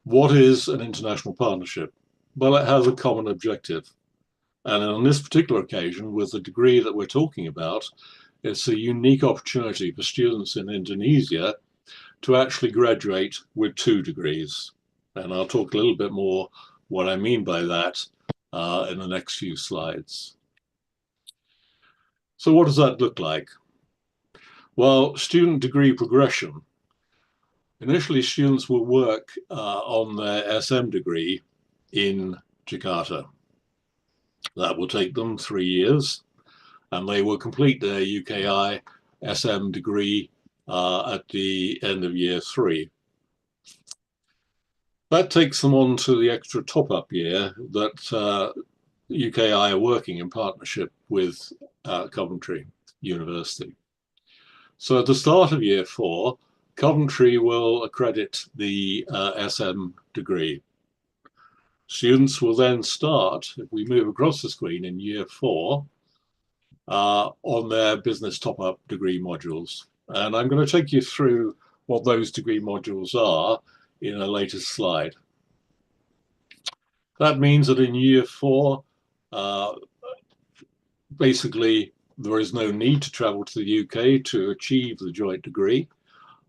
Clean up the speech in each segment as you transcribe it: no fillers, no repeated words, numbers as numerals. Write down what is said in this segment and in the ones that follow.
What is an international partnership? Well, it has a common objective. And on this particular occasion, with the degree that we're talking about, it's a unique opportunity for students in Indonesia to actually graduate with 2 degrees. And I'll talk a little bit more what I mean by that in the next few slides. So what does that look like? Well, student degree progression. Initially, students will work on their SM degree in Jakarta. That will take them 3 years, and they will complete their UKI SM degree at the end of year 3. That takes them on to the extra top-up year that UKI are working in partnership with Coventry University. So at the start of year 4, Coventry will accredit the SM degree. Students will then start, if we move across the screen, in year 4 on their business top-up degree modules. And I'm going to take you through what those degree modules are in a later slide. That means that in year 4, basically, there is no need to travel to the UK to achieve the joint degree.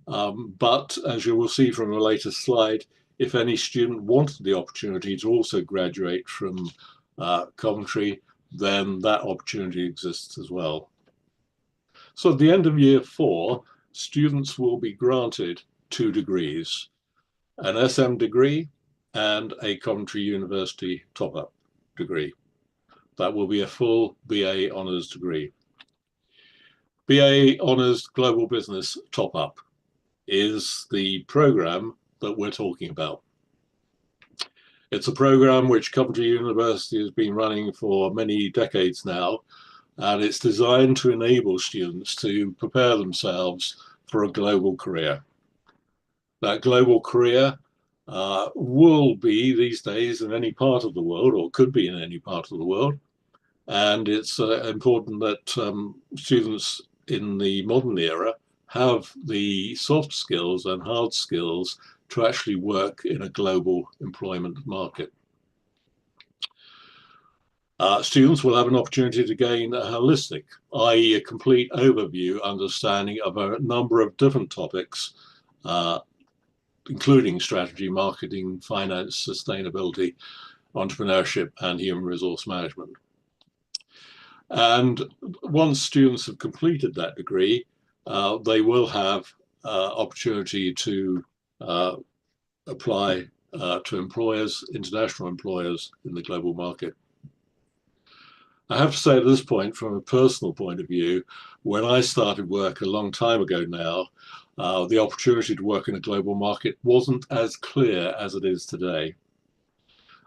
But as you will see from a later slide, if any student wanted the opportunity to also graduate from Coventry, then that opportunity exists as well. So at the end of year 4, students will be granted 2 degrees, an SM degree and a Coventry University top-up degree. That will be a full BA Honours degree. BA Honours Global Business top-up is the program that we're talking about. It's a program which Coventry University has been running for many decades now, and it's designed to enable students to prepare themselves for a global career. That global career will be these days in any part of the world, or could be in any part of the world, and it's important that students in the modern era have the soft skills and hard skills to actually work in a global employment market. Students will have an opportunity to gain a holistic, i.e. a complete overview understanding of a number of different topics, including strategy, marketing, finance, sustainability, entrepreneurship, and human resource management. And once students have completed that degree, they will have opportunity to apply to employers, international employers in the global market. I have to say at this point, from a personal point of view, when I started work a long time ago now, the opportunity to work in a global market wasn't as clear as it is today.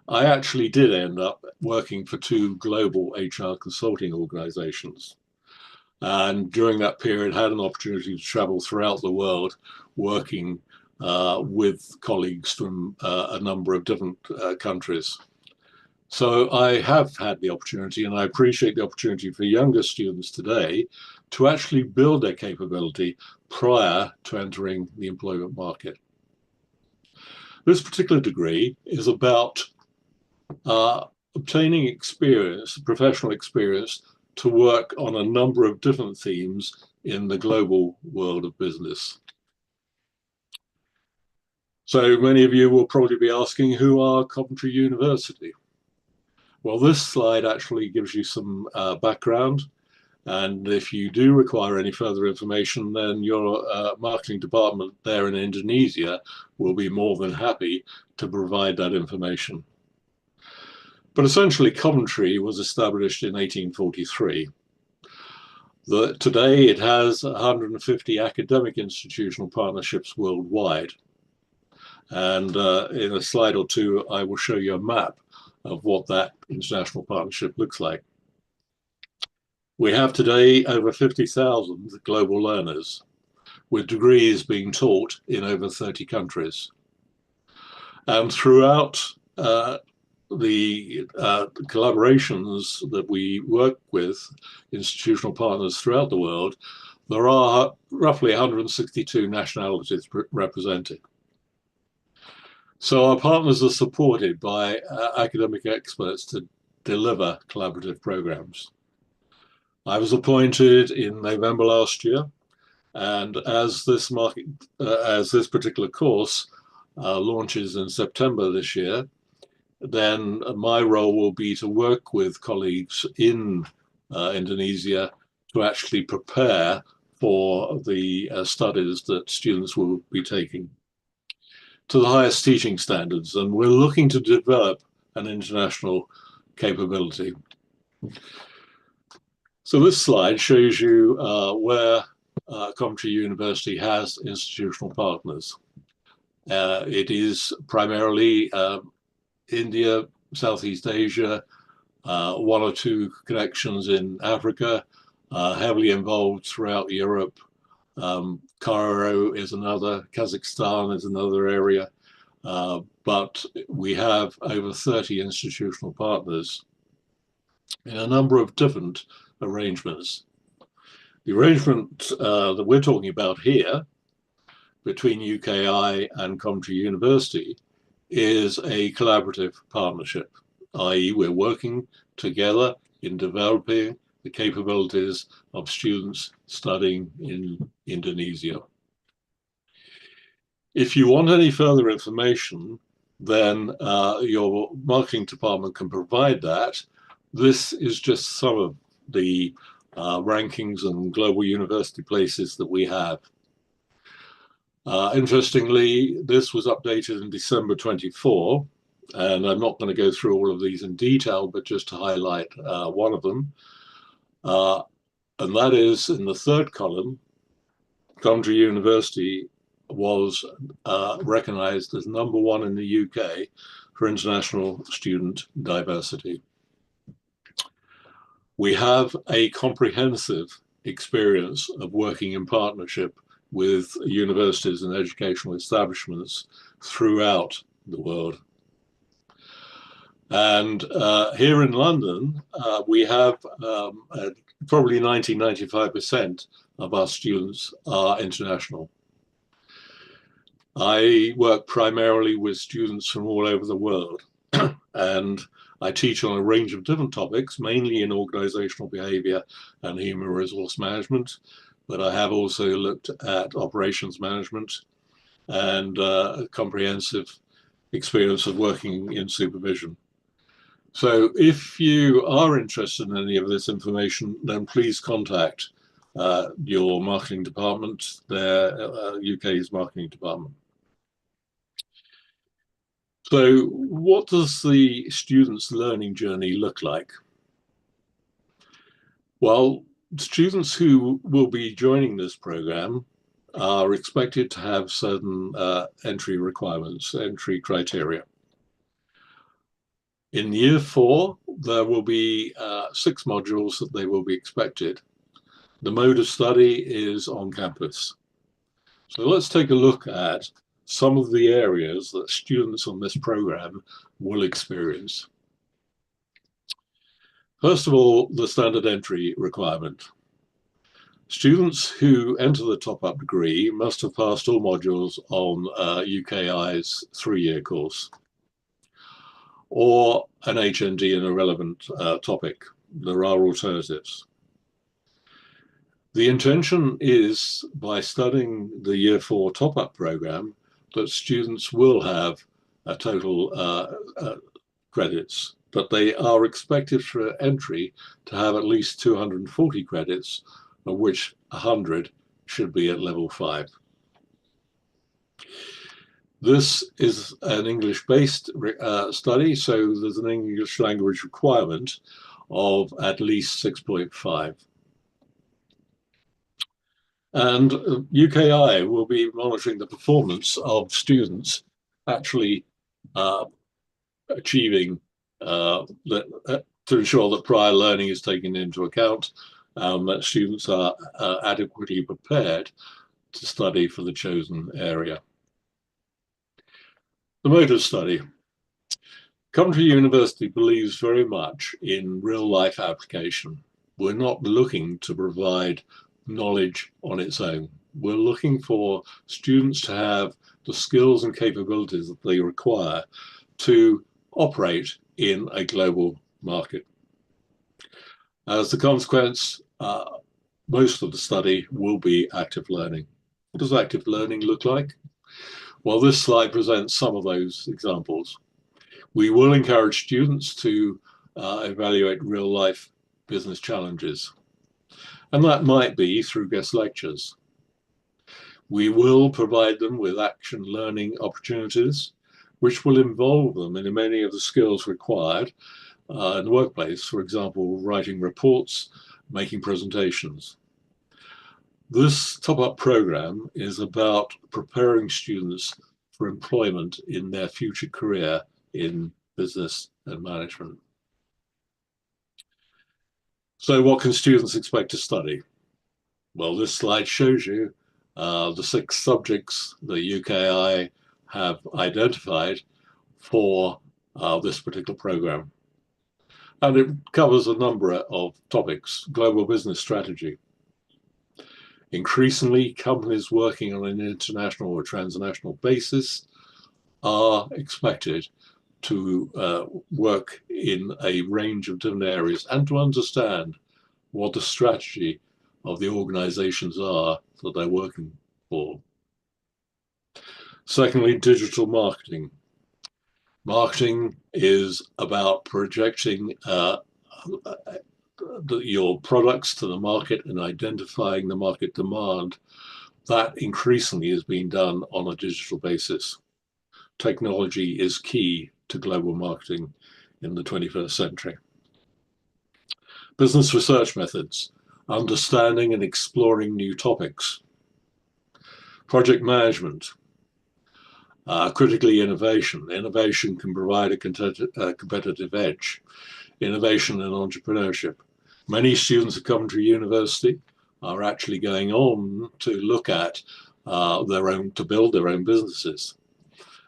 I actually did end up working for 2 global HR consulting organizations. And during that period, had an opportunity to travel throughout the world, working with colleagues from a number of different countries. So I have had the opportunity, and I appreciate the opportunity for younger students today to actually build their capability prior to entering the employment market. This particular degree is about obtaining experience, professional experience, to work on a number of different themes in the global world of business. So many of you will probably be asking, who are Coventry University? Well, this slide actually gives you some background, and if you do require any further information, then your marketing department there in Indonesia will be more than happy to provide that information. But essentially, Coventry was established in 1843. Today, it has 150 academic institutional partnerships worldwide. And in a slide or two, I will show you a map of what that international partnership looks like. We have today over 50,000 global learners, with degrees being taught in over 30 countries. And throughout the collaborations that we work with institutional partners throughout the world, there are roughly 162 nationalities represented. So our partners are supported by academic experts to deliver collaborative programs. I was appointed in November last year, and as this particular course launches in September this year, then my role will be to work with colleagues in Indonesia to actually prepare for the studies that students will be taking to the highest teaching standards. And we're looking to develop an international capability. So this slide shows you where Coventry University has institutional partners. It is primarily India, Southeast Asia, one or two connections in Africa, heavily involved throughout Europe. Cairo is another, Kazakhstan is another area, but we have over 30 institutional partners in a number of different arrangements. The arrangement that we're talking about here between UKI and Coventry University is a collaborative partnership, i.e. we're working together in developing the capabilities of students studying in Indonesia. If you want any further information, then your marketing department can provide that. This is just some of the rankings and global university places that we have. Interestingly, this was updated in December 24, and I'm not going to go through all of these in detail, but just to highlight one of them. And that is in the third column, Coventry University was recognized as #1 in the UK for international student diversity. We have a comprehensive experience of working in partnership with universities and educational establishments throughout the world. And here in London, we have probably 90–95% of our students are international. I work primarily with students from all over the world, and I teach on a range of different topics, mainly in organizational behavior and human resource management, but I have also looked at operations management and a comprehensive experience of working in supervision. So if you are interested in any of this information, then please contact your marketing department, their UK's marketing department. So what does the student's learning journey look like? Well, students who will be joining this program are expected to have certain entry requirements, entry criteria. In year 4, there will be 6 modules that they will be expected. The mode of study is on campus. So let's take a look at some of the areas that students on this program will experience. First of all, the standard entry requirement. Students who enter the top-up degree must have passed all modules on UKI's 3-year course, or an HND in a relevant topic. There are alternatives. The intention is, by studying the Year 4 top-up program, that students will have a total credits, but they are expected for entry to have at least 240 credits, of which 100 should be at level 5. This is an English-based study, so there's an English language requirement of at least 6.5. And UKI will be monitoring the performance of students actually achieving to ensure that prior learning is taken into account, that students are adequately prepared to study for the chosen area. The mode of study. Coventry University believes very much in real-life application. We're not looking to provide knowledge on its own. We're looking for students to have the skills and capabilities that they require to operate in a global market. As a consequence, most of the study will be active learning. What does active learning look like? Well, this slide presents some of those examples. We will encourage students to evaluate real-life business challenges, and that might be through guest lectures. We will provide them with action learning opportunities, which will involve them in many of the skills required in the workplace, for example, writing reports, making presentations. This top-up program is about preparing students for employment in their future career in business and management. So what can students expect to study? Well, this slide shows you the 6 subjects the UKI have identified for this particular program. And it covers a number of topics: global business strategy. Increasingly, companies working on an international or transnational basis are expected to work in a range of different areas and to understand what the strategy of the organizations are that they're working for. Secondly, digital marketing. Marketing is about projecting your products to the market and identifying the market demand. That increasingly is being done on a digital basis. Technology is key to global marketing in the 21st century. Business research methods, understanding and exploring new topics. Project management, critically innovation. Innovation can provide a competitive edge. Innovation and entrepreneurship. Many students at Coventry University are actually going on to look at to build their own businesses.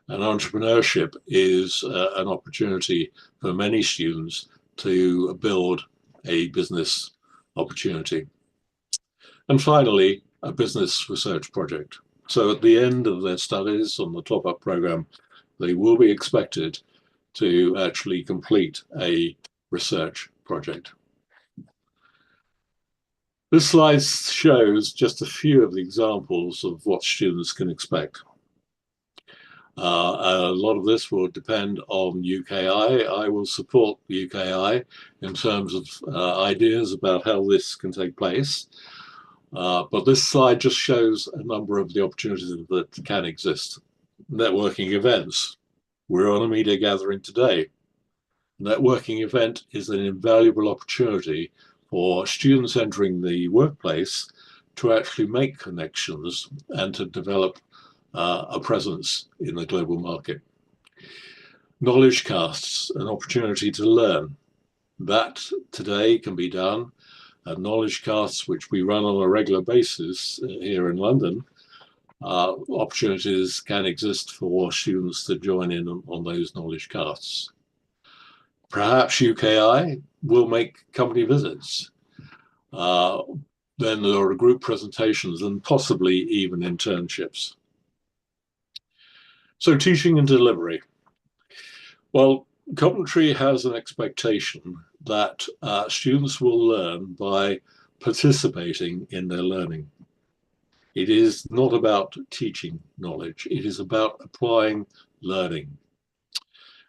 And entrepreneurship is an opportunity for many students to build a business opportunity. And finally, a business research project. So at the end of their studies on the top-up program, they will be expected to actually complete a research project. This slide shows just a few of the examples of what students can expect. A lot of this will depend on UKI. I will support the UKI in terms of ideas about how this can take place. But this slide just shows a number of the opportunities that can exist. Networking events. We're on a media gathering today. Networking event is an invaluable opportunity for students entering the workplace to actually make connections and to develop a presence in the global market. Knowledge casts, an opportunity to learn. That today can be done at knowledge casts, which we run on a regular basis here in London. Opportunities can exist for students to join in on those knowledge casts. Perhaps UKI will make company visits. Then there are group presentations and possibly even internships. So teaching and delivery. Well, Coventry has an expectation that students will learn by participating in their learning. It is not about teaching knowledge, it is about applying learning.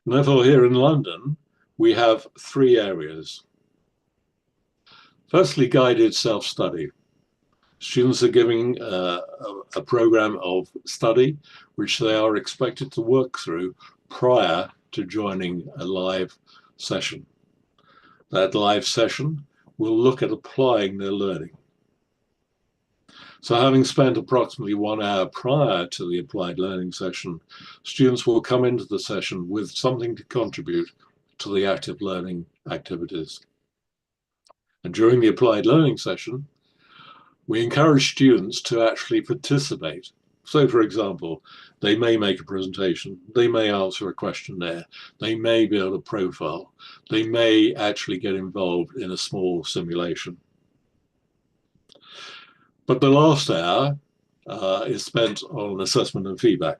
And therefore, here in London, we have 3 areas. Firstly, guided self-study. Students are given a program of study which they are expected to work through prior to joining a live session. That live session will look at applying their learning. So having spent approximately 1 hour prior to the applied learning session, students will come into the session with something to contribute to the active learning activities. And during the applied learning session, we encourage students to actually participate. So, for example, they may make a presentation, they may answer a questionnaire, they may build a profile, they may actually get involved in a small simulation. But the last hour is spent on assessment and feedback.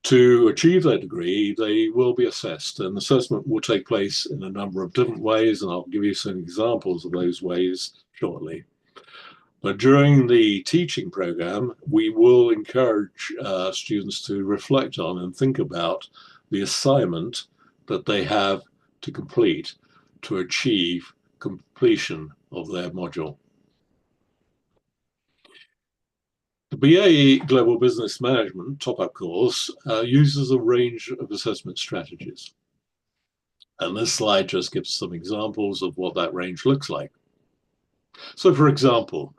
To achieve their degree, they will be assessed, and assessment will take place in a number of different ways, and I'll give you some examples of those ways shortly. But during the teaching program, we will encourage students to reflect on and think about the assignment that they have to complete to achieve completion of their module. The BAE Global Business Management top-up course uses a range of assessment strategies. And this slide just gives some examples of what that range looks like. So for example,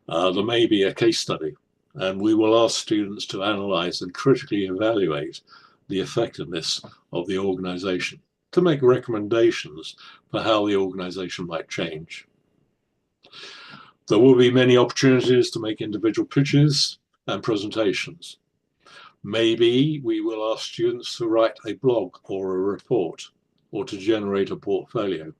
there may be a case study, and we will ask students to analyze and critically evaluate the effectiveness of the organization to make recommendations for how the organization might change. There will be many opportunities to make individual pitches and presentations. Maybe we will ask students to write a blog or a report or to generate a portfolio.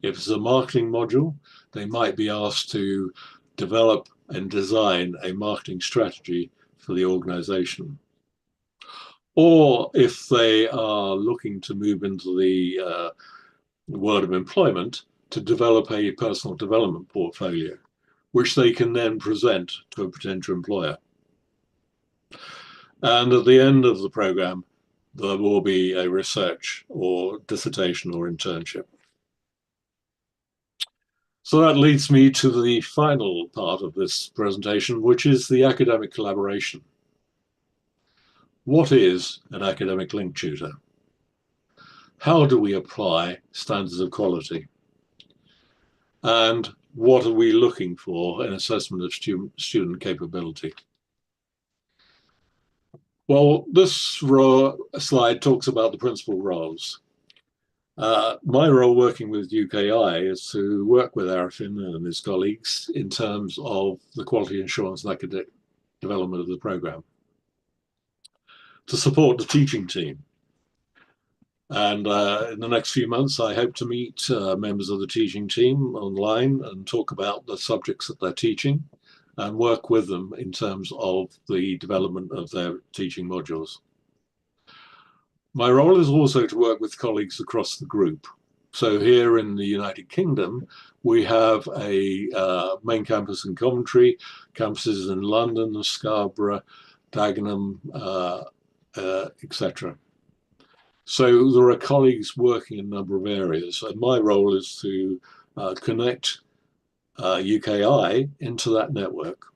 If it's a marketing module, they might be asked to develop and design a marketing strategy for the organization. Or if they are looking to move into the world of employment, to develop a personal development portfolio, which they can then present to a potential employer. And at the end of the program, there will be a research or dissertation or internship. So that leads me to the final part of this presentation, which is the academic collaboration. What is an academic link tutor? How do we apply standards of quality? And what are we looking for in assessment of student capability? Well, this slide talks about the principal roles. My role working with UKI is to work with Arifin and his colleagues in terms of the quality assurance and academic development of the program, to support the teaching team. And in the next few months, I hope to meet members of the teaching team online and talk about the subjects that they're teaching and work with them in terms of the development of their teaching modules. My role is also to work with colleagues across the group. So here in the United Kingdom, we have a main campus in Coventry, campuses in London, Scarborough, Dagenham, etc. So there are colleagues working in a number of areas, and my role is to connect UKI into that network.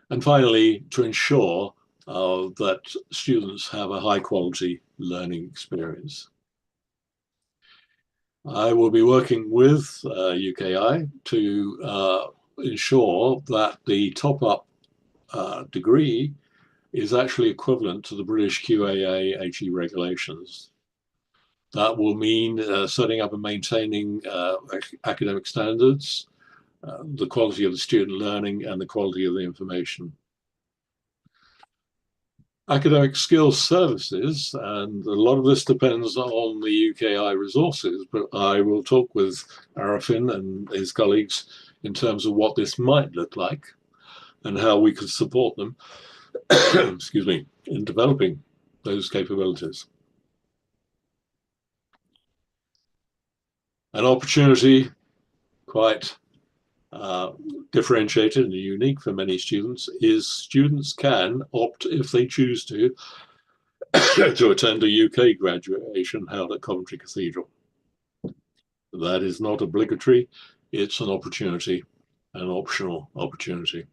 And finally, to ensure that students have a high quality learning experience. I will be working with UKI to ensure that the top-up degree is actually equivalent to the British QAA HE regulations. That will mean setting up and maintaining academic standards, the quality of the student learning, and the quality of the information. Academic skills services, and a lot of this depends on the UKI resources, but I will talk with Arifin and his colleagues in terms of what this might look like and how we could support them excuse me, in developing those capabilities. An opportunity quite differentiated and unique for many students is students can opt, if they choose to attend a UK graduation held at Coventry Cathedral. That is not obligatory, it's an opportunity, an optional opportunity.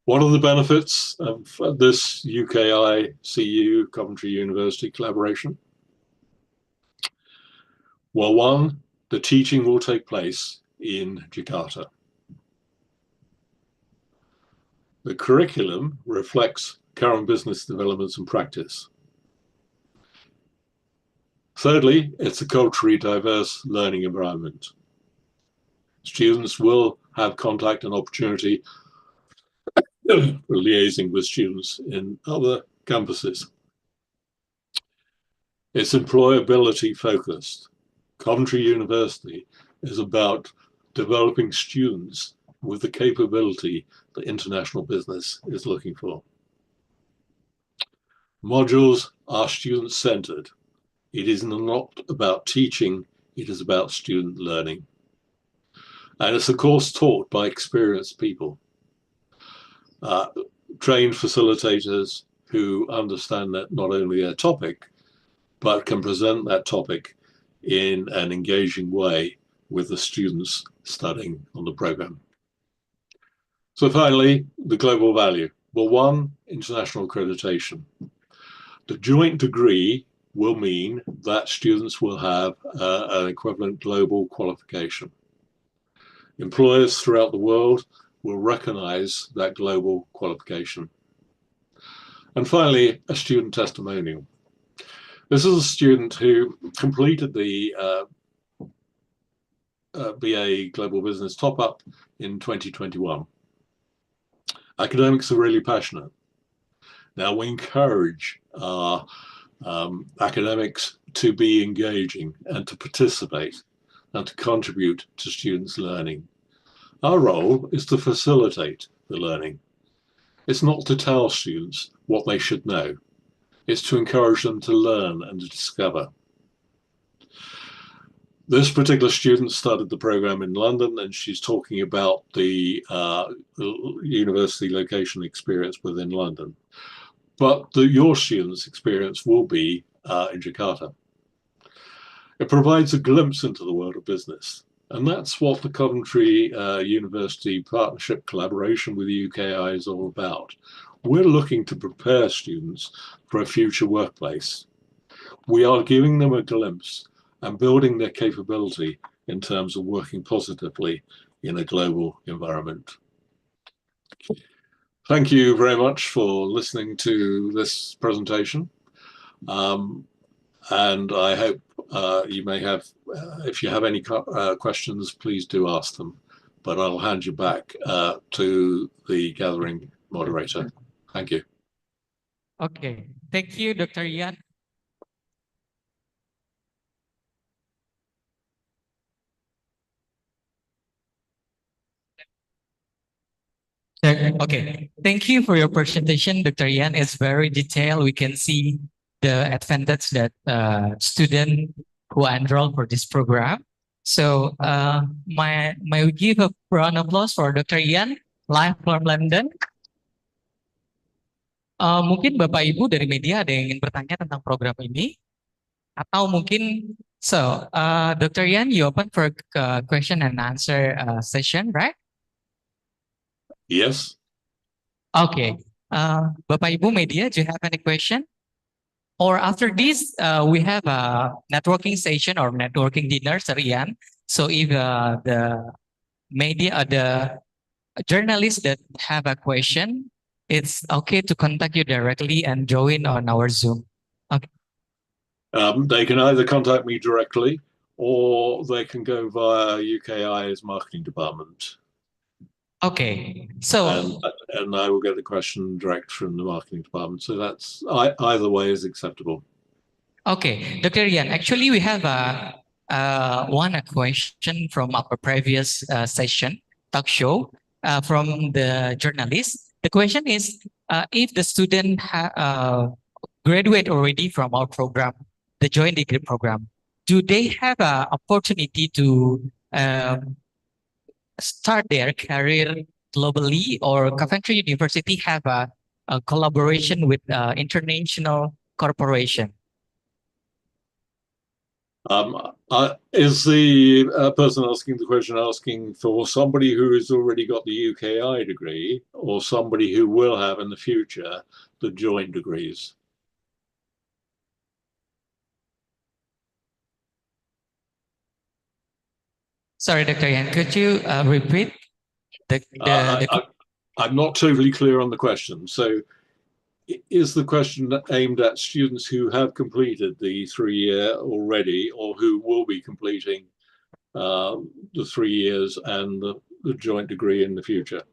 What are the benefits of this UKI CU Coventry University collaboration? Well, one, the teaching will take place in Jakarta. The curriculum reflects current business developments and practice. Thirdly, it's a culturally diverse learning environment. Students will have contact and opportunity for liaising with students in other campuses. It's employability focused. Coventry University is about developing students with the capability that international business is looking for. Modules are student-centered. It is not about teaching, it is about student learning. And it's a course taught by experienced people, trained facilitators who understand that not only their topic, but can present that topic in an engaging way with the students studying on the program. So finally, the global value. Well, one, international accreditation. The joint degree will mean that students will have an equivalent global qualification. Employers throughout the world will recognize that global qualification. And finally, a student testimonial. This is a student who completed the BA Global Business Top-Up in 2021. Academics are really passionate. Now, we encourage our academics to be engaging and to participate and to contribute to students' learning. Our role is to facilitate the learning. It's not to tell students what they should know. It's to encourage them to learn and to discover. This particular student started the program in London, and she's talking about the university location experience within London. But your students' experience will be in Jakarta. It provides a glimpse into the world of business. And that's what the Coventry University Partnership Collaboration with the UKI is all about. We're looking to prepare students for a future workplace. We are giving them a glimpse and building their capability in terms of working positively in a global environment. Thank you very much for listening to this presentation. And I hope you may have, if you have any questions, please do ask them. But I'll hand you back to the gathering moderator. Thank you. Okay, thank you, Dr. Ian. Okay, thank you for your presentation, Dr. Ian. It's very detailed. We can see the advantage that students who enroll for this program. So, may we give a round of applause for Dr. Ian, live from London. Mungkin Bapak Ibu dari media ada yang ingin bertanya tentang program ini, atau mungkin Dr. Ian, you open for question and answer session, right? Yes. Okay. Bapak Ibu media, do you have any question? Or after this, we have a networking session or networking dinner, Sir Ian. So if the media, the journalists that have a question, it's okay to contact you directly and join on our Zoom. Okay. They can either contact me directly or they can go via UKI's marketing department. Okay, so and I will get the question direct from the marketing department. So that's either way is acceptable. Okay, Dr. Ian, actually we have one question from our previous session talk show from the journalist. The question is, if the student graduate already from our program, the joint degree program, do they have an opportunity to start their career globally, or Coventry University have a collaboration with international corporation? Is the person asking the question asking for somebody who has already got the UKI degree or somebody who will have in the future the joint degrees? Sorry, Dr. Ian, could you repeat I'm not totally clear on the question. So is the question aimed at students who have completed the 3-year already or who will be completing the 3 years and the joint degree in the future?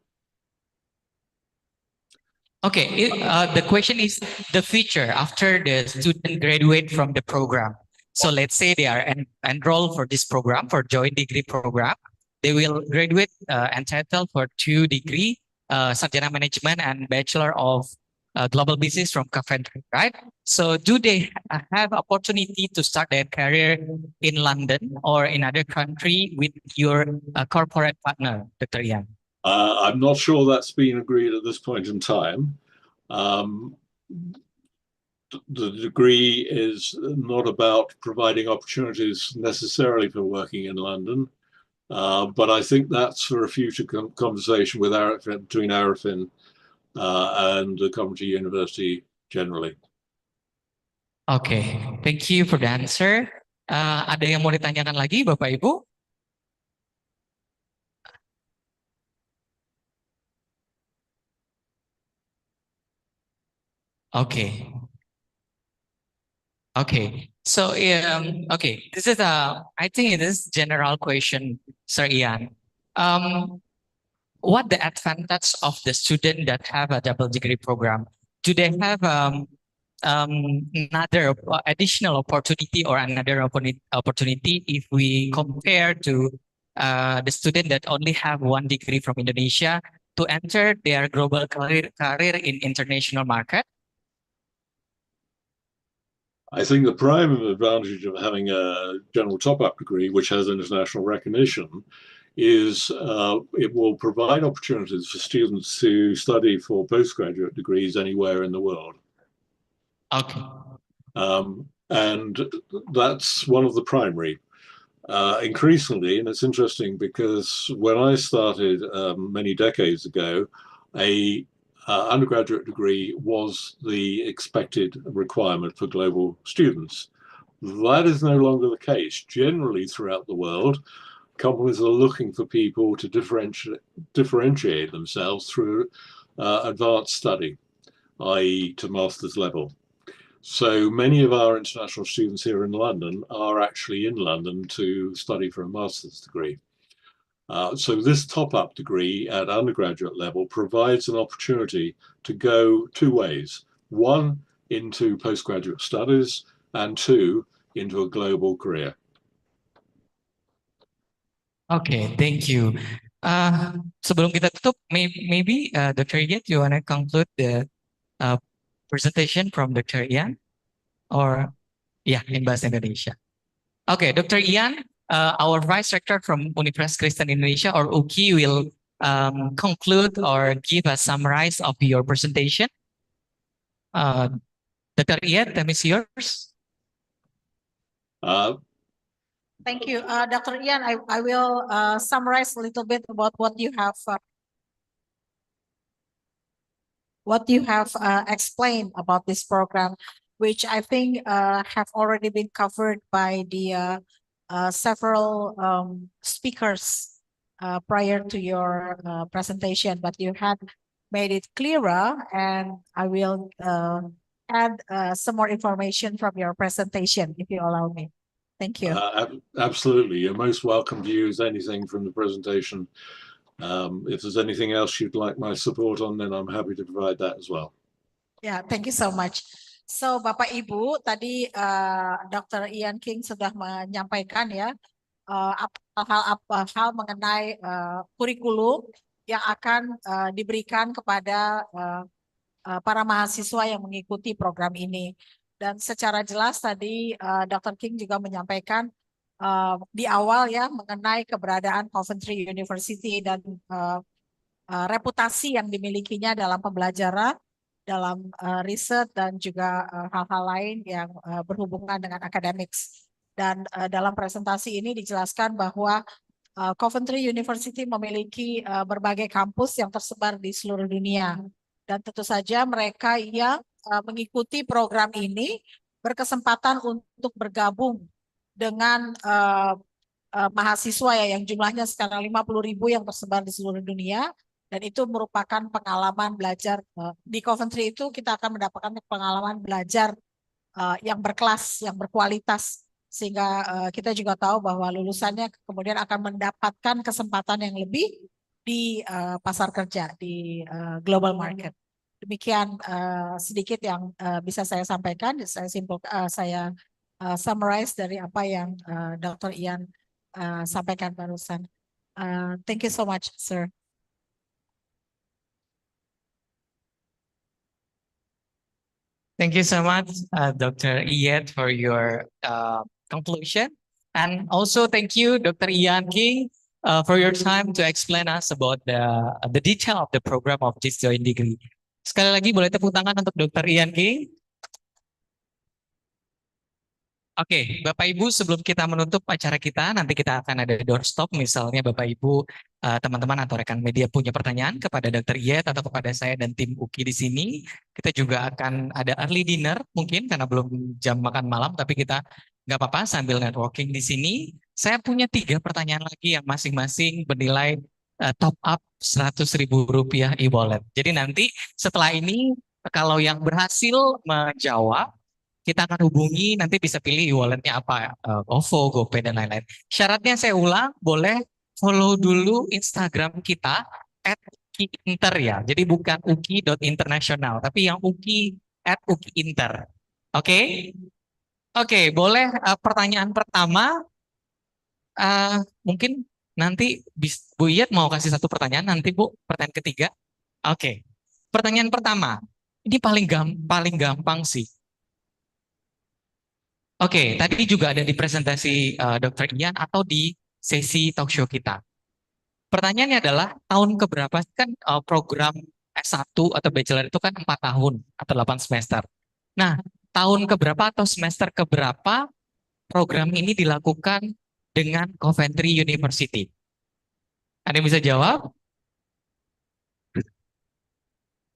Okay, the question is the future after the student graduate from the program. So let's say they are enrolled for this program, for joint degree program. they will graduate entitled for 2 degree, Sarjana Management and Bachelor of Global Business from Coventry, right? So do they have opportunity to start their career in London or in other country with your corporate partner, Dr. Ian? I'm not sure that's been agreed at this point in time. The degree is not about providing opportunities necessarily for working in London, but I think that's for a future conversation with Arifin, between Arifin and the Coventry University generally. Okay, thank you for the answer. Ada yang mau ditanyakan lagi, Bapak Ibu? Okay. Okay. So, okay, this is I think it is general question, Sir Ian. What the advantage of the student that have a double degree program? Do they have another additional opportunity or another opportunity if we compare to the student that only have 1 degree from Indonesia to enter their global career in international market? I think the prime advantage of having a general top-up degree, which has international recognition, is it will provide opportunities for students to study for postgraduate degrees anywhere in the world. Okay. And that's one of the primary. Increasingly, and it's interesting because when I started many decades ago, a undergraduate degree was the expected requirement for global students. That is no longer the case. Generally, throughout the world, companies are looking for people to differentiate themselves through advanced study, i.e. to master's level. So many of our international students here in London are actually in London to study for a master's degree. So this top-up degree at undergraduate level provides an opportunity to go 2 ways. 1, into postgraduate studies, and 2, into a global career. Okay, thank you. Sebelum kita tutup, maybe Dr. Ian, you want to conclude the presentation from Dr. Ian? Or, yeah, in Bahasa Indonesia. Okay, Dr. Ian, our Vice Rector from Universitas Kristen Indonesia, or UKI, will conclude or give a summarize of your presentation. Dr. Ian, time is yours. Thank you, Dr. Ian. I will summarize a little bit about what you have explained about this program, which I think have already been covered by the several speakers prior to your presentation, but you had made it clearer, and I will add some more information from your presentation, if you allow me. Thank you. Absolutely. You're most welcome to use anything from the presentation. If there's anything else you'd like my support on, then I'm happy to provide that as well. Yeah, thank you so much. So, Bapak Ibu, tadi Dr. Ian King sudah menyampaikan ya hal mengenai kurikulum yang akan diberikan kepada para mahasiswa yang mengikuti program ini. Dan secara jelas tadi Dr. King juga menyampaikan di awal ya mengenai keberadaan Coventry University dan reputasi yang dimilikinya dalam pembelajaran, dalam riset dan juga hal-hal lain yang berhubungan dengan akademik. Dan dalam presentasi ini dijelaskan bahwa Coventry University memiliki berbagai kampus yang tersebar di seluruh dunia. Dan tentu saja mereka yang mengikuti program ini berkesempatan untuk bergabung dengan mahasiswa ya yang jumlahnya sekarang 50.000 yang tersebar di seluruh dunia, dan itu merupakan pengalaman belajar di Coventry. Itu kita akan mendapatkan pengalaman belajar yang berkelas, yang berkualitas, sehingga kita juga tahu bahwa lulusannya kemudian akan mendapatkan kesempatan yang lebih di pasar kerja, di global market. Demikian sedikit yang bisa saya sampaikan. Saya summarize dari apa yang Dr. Ian sampaikan barusan. Thank you so much, sir. Thank you so much, Dr. Iyet, for your conclusion. And also thank you, Dr. Ian King, for your time to explain us about the detail of the program of this joint degree. Sekali lagi boleh tepuk tangan untuk Dr. Ian King. Oke, Bapak Ibu, sebelum kita menutup acara kita, nanti kita akan ada doorstop. Misalnya Bapak Ibu, teman-teman atau rekan media punya pertanyaan kepada Dr. Iyet atau kepada saya dan tim UKI di sini, kita juga akan ada early dinner mungkin karena belum jam makan malam, tapi kita nggak apa-apa sambil networking di sini. Saya punya 3 pertanyaan lagi yang masing-masing bernilai top up Rp100.000 e-wallet. Jadi nanti setelah ini kalau yang berhasil menjawab, kita akan hubungi, nanti bisa pilih walletnya apa, OVO, GoPay, dan lain-lain. Syaratnya saya ulang, boleh follow dulu Instagram kita, @uki_inter ya. Jadi bukan uki.international, tapi yang uki, @uki_inter. Oke? Oke, boleh pertanyaan pertama, mungkin nanti Bu Iyet mau kasih 1 pertanyaan, nanti Bu, pertanyaan ketiga. Oke, pertanyaan pertama, ini paling gampang sih. Oke, tadi juga ada di presentasi Dr. Ian atau di sesi talkshow kita. Pertanyaannya adalah tahun keberapa kan program S1 atau bachelor itu kan 4 tahun atau 8 semester. Nah, tahun keberapa atau semester keberapa program ini dilakukan dengan Coventry University? Ada yang bisa jawab?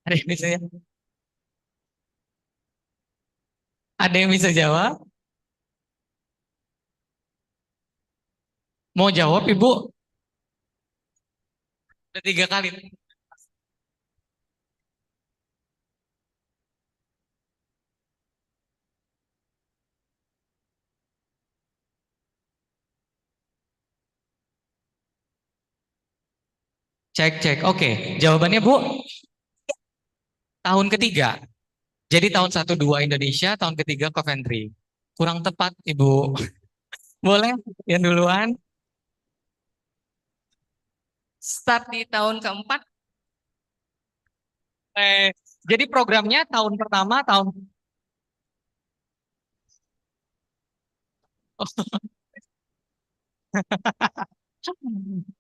Ada yang bisa Ada yang bisa jawab? Mau jawab, Ibu? Udah 3 kali. Cek. Oke, jawabannya Bu, tahun ketiga. Jadi tahun 1-2 Indonesia, tahun ketiga Coventry. Kurang tepat, Ibu. Boleh yang duluan? Start di tahun keempat. Jadi programnya tahun pertama,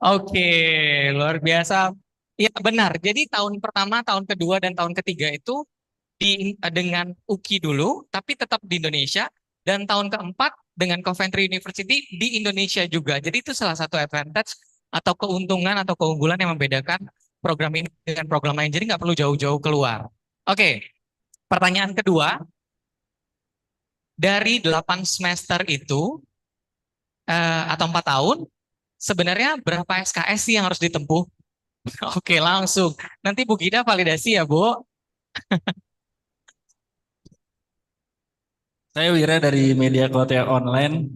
Oke, luar biasa. Ya benar. Jadi tahun pertama, tahun kedua, dan tahun ketiga itu dengan UKI dulu, tapi tetap di Indonesia. Dan tahun keempat dengan Coventry University di Indonesia juga. Jadi itu salah satu advantage atau keuntungan atau keunggulan yang membedakan program ini dengan program lain. Jadi nggak perlu jauh-jauh keluar. Oke, pertanyaan kedua. Dari 8 semester itu, atau 4 tahun, sebenarnya berapa SKS sih yang harus ditempuh? Oke, langsung. Nanti Bu Gida validasi ya, Bu. Saya Wira dari media Kota Online,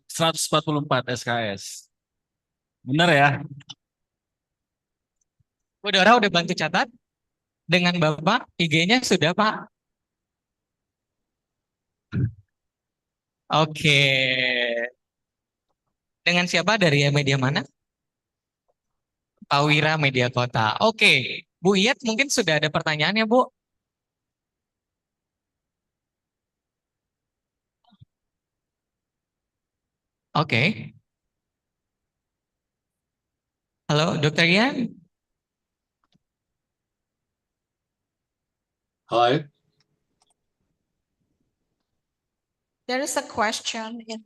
144 SKS. Benar ya? Bu Dora udah bantu catat dengan Bapak, IG-nya sudah, Pak. Oke. Dengan siapa, dari media mana? Pak Wira, media Kota. Oke, Bu Iyet mungkin sudah ada pertanyaan ya, Bu? Oke. Halo, Dokter Ian. Hi. There is a question in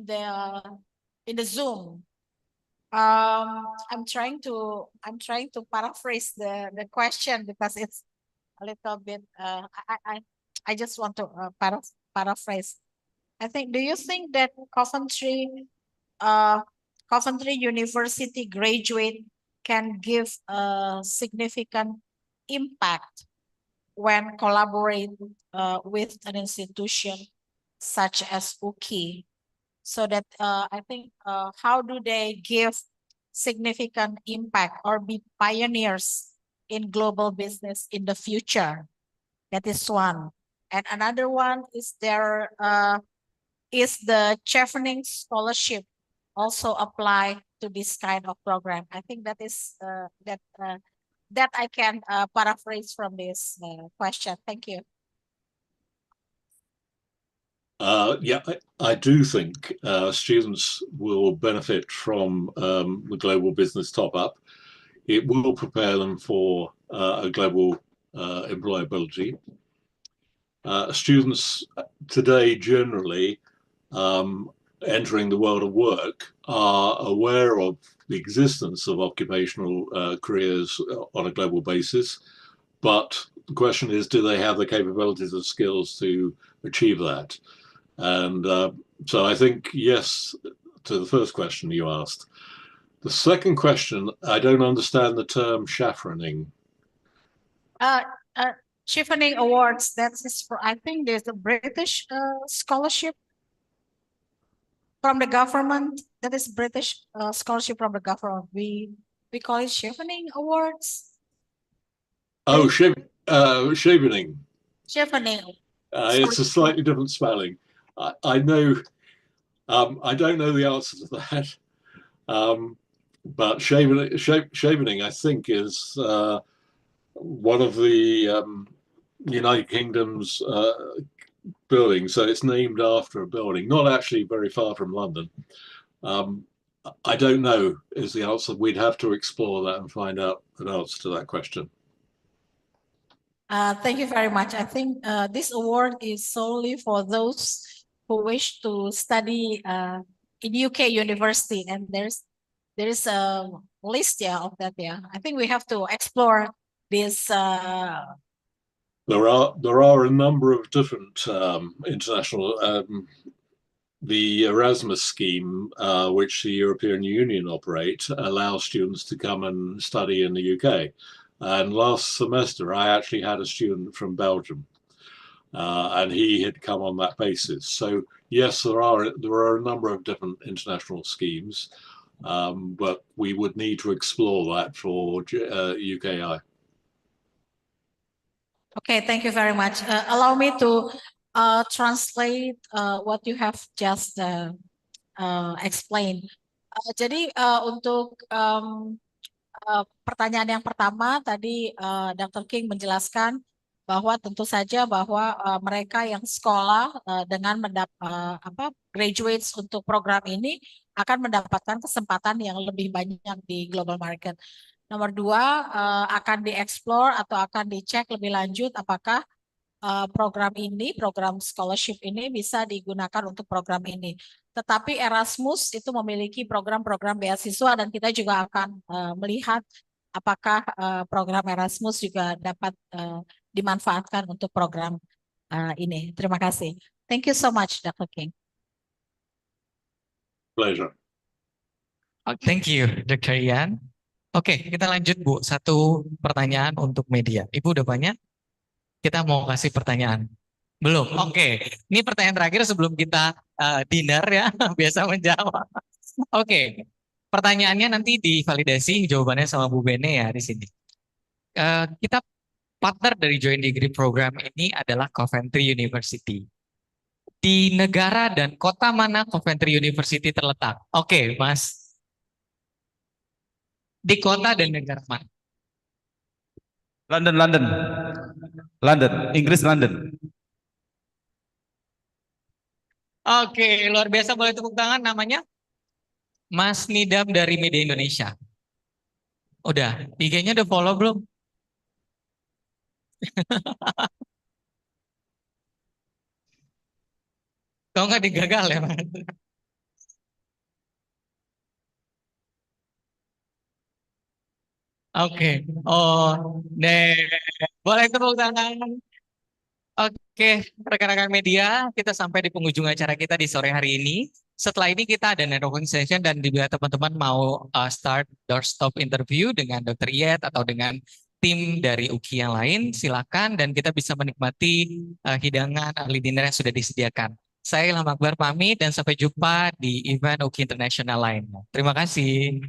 the Zoom. I'm trying to paraphrase the question because it's a little bit. I just want to paraphrase. I think. Do you think that Coventry University graduate can give a significant impact when collaborate with an institution such as UKI? So that I think how do they give significant impact or be pioneers in global business in the future? That is one. And another one is is the Chevening Scholarship also apply to this kind of program? I think that is that I can paraphrase from this question. Thank you. Yeah, I do think students will benefit from the Global Business Top-Up. It will prepare them for a global employability. Students today generally entering the world of work are aware of the existence of occupational careers on a global basis, but the question is, do they have the capabilities and skills to achieve that? And so I think yes to the first question you asked. The second question, I don't understand the term chaperoning. Chevening Awards, I think there's a British scholarship from the government. That is British scholarship from the government. We call it Chevening Awards. Oh, chevening. Chevening. It's a slightly different spelling. I know. I don't know the answer to that. But chevening, I think, is one of the United Kingdom's buildings. So it's named after a building, not actually very far from London. I don't know is the answer. We'd have to explore that and find out an answer to that question. Thank you very much. I think this award is solely for those who wish to study in UK university, and there is a list of that. I think we have to explore this. There are a number of different international. The Erasmus scheme, which the European Union operate, allows students to come and study in the UK. And last semester, I actually had a student from Belgium, and he had come on that basis. So yes, there are a number of different international schemes, but we would need to explore that for UKI. Okay, thank you very much. Allow me to translate what you have just explained. Jadi untuk pertanyaan yang pertama tadi Dr. King menjelaskan bahwa tentu saja bahwa mereka yang sekolah dengan graduates untuk program ini akan mendapatkan kesempatan yang lebih banyak di global market. Nomor dua, akan dieksplor atau akan dicek lebih lanjut apakah program scholarship ini bisa digunakan untuk program ini. Tetapi Erasmus itu memiliki program-program beasiswa dan kita juga akan melihat apakah program Erasmus juga dapat dimanfaatkan untuk program ini. Terima kasih. Thank you so much, Dr. King. Pleasure. Thank you, Dr. Ian. Oke, kita lanjut Bu. Satu pertanyaan untuk media. Ibu udah banyak? Kita mau kasih pertanyaan. Belum? Oke. Ini pertanyaan terakhir sebelum kita dinner ya. Biasa menjawab. Oke. Pertanyaannya nanti divalidasi jawabannya sama Bu Bene ya di sini. Kita partner dari Joint Degree Program ini adalah Coventry University. Di negara dan kota mana Coventry University terletak? Oke, Mas. Di kota dan negara mana? London, Inggris London. Oke, luar biasa, boleh tepuk tangan. Namanya Mas Nidam dari Media Indonesia. Udah, IG-nya udah follow belum? Kalau nggak digagal ya, Mas. Oke, oh, deh, boleh tepuk tangan. Oke, rekan-rekan media, kita sampai di penghujung acara kita di sore hari ini. Setelah ini kita ada networking session dan bila teman-teman mau start doorstop interview dengan Dr. Iyet atau dengan tim dari UKI yang lain, silakan dan kita bisa menikmati hidangan early dinner yang sudah disediakan. Saya Ilham Akbar pamit dan sampai jumpa di event UKI International lainnya. Terima kasih.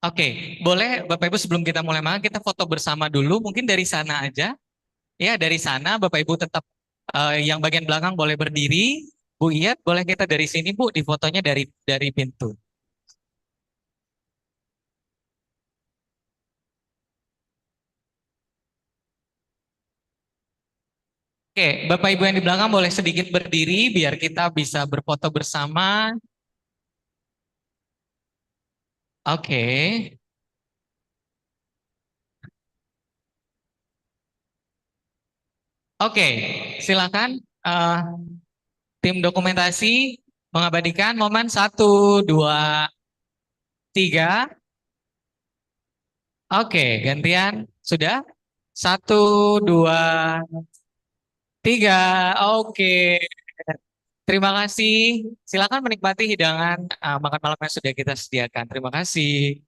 Oke, boleh Bapak Ibu sebelum kita mulai makan kita foto bersama dulu, mungkin dari sana aja. Ya, dari sana Bapak Ibu tetap yang bagian belakang boleh berdiri. Bu Iyat, boleh kita dari sini Bu, di fotonya dari pintu. Oke, Bapak Ibu yang di belakang boleh sedikit berdiri biar kita bisa berfoto bersama. Oke. Oke, silakan tim dokumentasi mengabadikan momen 1, 2, 3. Oke, gantian sudah 1, 2, 3. Oke, terima kasih. Silakan menikmati hidangan makan malam yang sudah kita sediakan. Terima kasih.